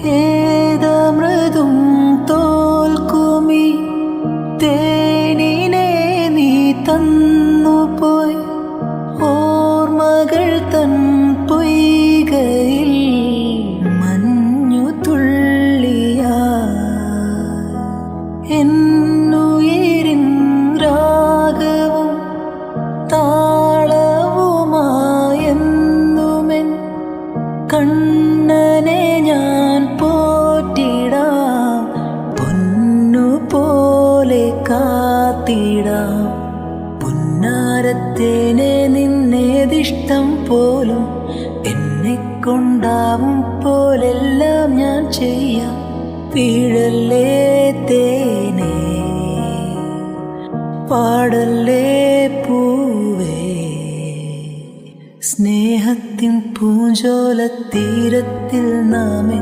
ഏതമൃതും തോൽക്കുമി തേനിനെ നീ തന്നുപോയി. ഓർമ്മകൾ തൻ പൊയ്കയിൽ മഞ്ഞു തുള്ളിയാ. എന്നുയിരിൻ രാഗവും താളവുമായെന്നുമെൻ കണ്ണനെ ഞാൻ പോറ്റിടാം. പൊന്നുപോലെ കാത്തിടാം. പുന്നാരത്തേനെ നിന്നേതിഷ്ടം പോലും എന്നെ കൊണ്ടാവും പോലെല്ലാം ഞാൻ ചെയ്യാം. വീഴല്ലേ തേനേ, പാടല്ലേ പൂവേ, സ്നേഹത്തിൻ പൂഞ്ചോല തീരത്തിൽ നാമേ.